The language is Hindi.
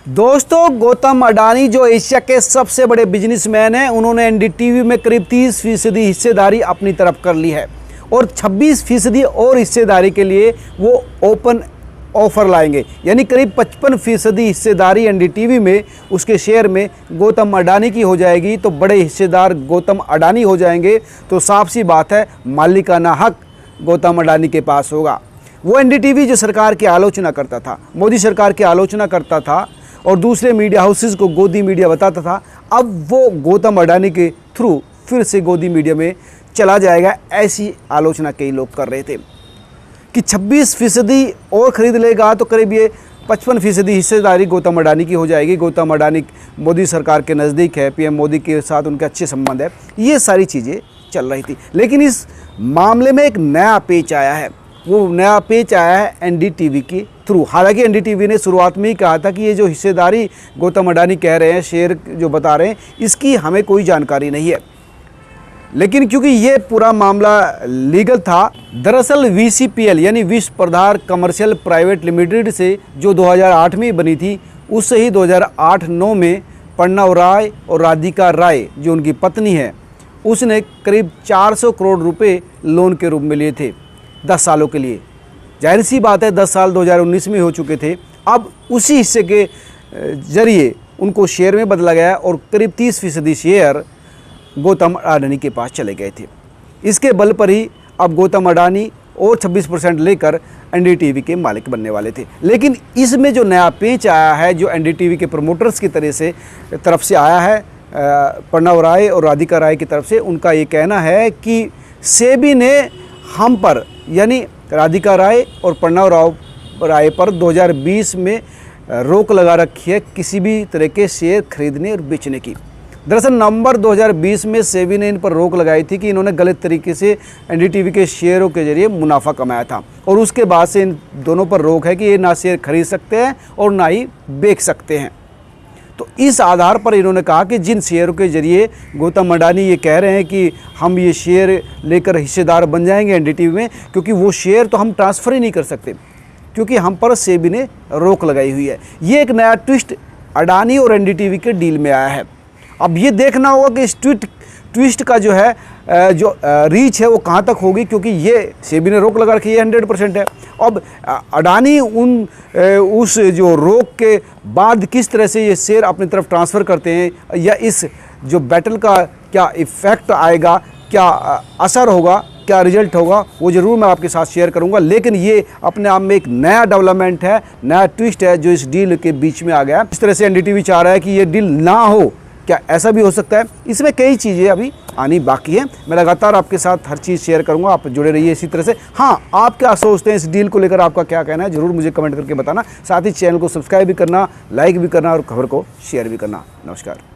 दोस्तों, गौतम अडानी जो एशिया के सबसे बड़े बिजनेसमैन हैं, उन्होंने एनडीटीवी में करीब 30% हिस्सेदारी अपनी तरफ कर ली है और 26% और हिस्सेदारी के लिए वो ओपन ऑफर लाएंगे। यानी करीब 55% हिस्सेदारी एनडीटीवी में, उसके शेयर में गौतम अडानी की हो जाएगी। तो बड़े हिस्सेदार गौतम अडानी हो जाएंगे तो साफ सी बात है, मालिकाना हक गौतम अडानी के पास होगा। वो एनडीटीवी जो सरकार की आलोचना करता था, मोदी सरकार की आलोचना करता था और दूसरे मीडिया हाउसेस को गोदी मीडिया बताता था, अब वो गौतम अडानी के थ्रू फिर से गोदी मीडिया में चला जाएगा। ऐसी आलोचना कई लोग कर रहे थे कि 26% और ख़रीद लेगा तो करीब ये 55% हिस्सेदारी गौतम अडानी की हो जाएगी। गौतम अडानी मोदी सरकार के नज़दीक है, पीएम मोदी के साथ उनके अच्छे संबंध है। ये सारी चीज़ें चल रही थी, लेकिन इस मामले में एक नया पेच आया है। वो नया पेच आया है एनडीटीवी के थ्रू। हालांकि एनडीटीवी ने शुरुआत में ही कहा था कि ये जो हिस्सेदारी गौतम अडानी कह रहे हैं, शेयर जो बता रहे हैं, इसकी हमें कोई जानकारी नहीं है। लेकिन क्योंकि ये पूरा मामला लीगल था, दरअसल वीसीपीएल यानी विश्व प्रधान कमर्शियल प्राइवेट लिमिटेड से जो 2008 में बनी थी, उससे ही 2008-9 में प्रणव राय और राधिका राय जो उनकी पत्नी है, उसने करीब 400 करोड़ रुपए लोन के रूप में लिए थे 10 सालों के लिए। जाहिर सी बात है, 10 साल 2019 में हो चुके थे। अब उसी हिस्से के जरिए उनको शेयर में बदला गया और करीब 30% शेयर गौतम अडानी के पास चले गए थे। इसके बल पर ही अब गौतम अडानी और 26% लेकर एनडीटीवी के मालिक बनने वाले थे। लेकिन इसमें जो नया पेच आया है, जो एनडीटीवी के प्रमोटर्स की तरफ से आया है, प्रणव राय और राधिका राय की तरफ से, उनका ये कहना है कि सेबी ने हम पर, यानी राधिका राय और प्रणव राय पर 2020 में रोक लगा रखी है किसी भी तरह के शेयर खरीदने और बेचने की। दरअसल नवंबर 2020 में सेबी ने इन पर रोक लगाई थी कि इन्होंने गलत तरीके से एनडीटीवी के शेयरों के जरिए मुनाफा कमाया था, और उसके बाद से इन दोनों पर रोक है कि ये ना शेयर खरीद सकते हैं और ना ही बेच सकते हैं। तो इस आधार पर इन्होंने कहा कि जिन शेयरों के जरिए गौतम अडानी ये कह रहे हैं कि हम ये शेयर लेकर हिस्सेदार बन जाएंगे एनडीटीवी में, क्योंकि वो शेयर तो हम ट्रांसफ़र ही नहीं कर सकते क्योंकि हम पर सेबी ने रोक लगाई हुई है। ये एक नया ट्विस्ट अडानी और एनडीटीवी के डील में आया है। अब ये देखना होगा कि इस ट्विस्ट का जो है रीच है वो कहाँ तक होगी, क्योंकि ये सेबी ने रोक लगा रखी है, 100% है। अब अडानी उस जो रोक के बाद किस तरह से ये शेयर अपनी तरफ ट्रांसफ़र करते हैं, या इस जो बैटल का क्या इफ़ेक्ट आएगा, क्या असर होगा, क्या रिजल्ट होगा, वो ज़रूर मैं आपके साथ शेयर करूंगा। लेकिन ये अपने आप में एक नया डेवलपमेंट है, नया ट्विस्ट है जो इस डील के बीच में आ गया। इस तरह से एनडीटीवी चाह रहा है कि ये डील ना हो, क्या ऐसा भी हो सकता है? इसमें कई चीज़ें अभी आनी बाकी है। मैं लगातार आपके साथ हर चीज़ शेयर करूंगा, आप जुड़े रहिए इसी तरह से। हाँ, आप क्या सोचते हैं इस डील को लेकर, आपका क्या कहना है, ज़रूर मुझे कमेंट करके बताना। साथ ही चैनल को सब्सक्राइब भी करना, लाइक भी करना और खबर को शेयर भी करना। नमस्कार।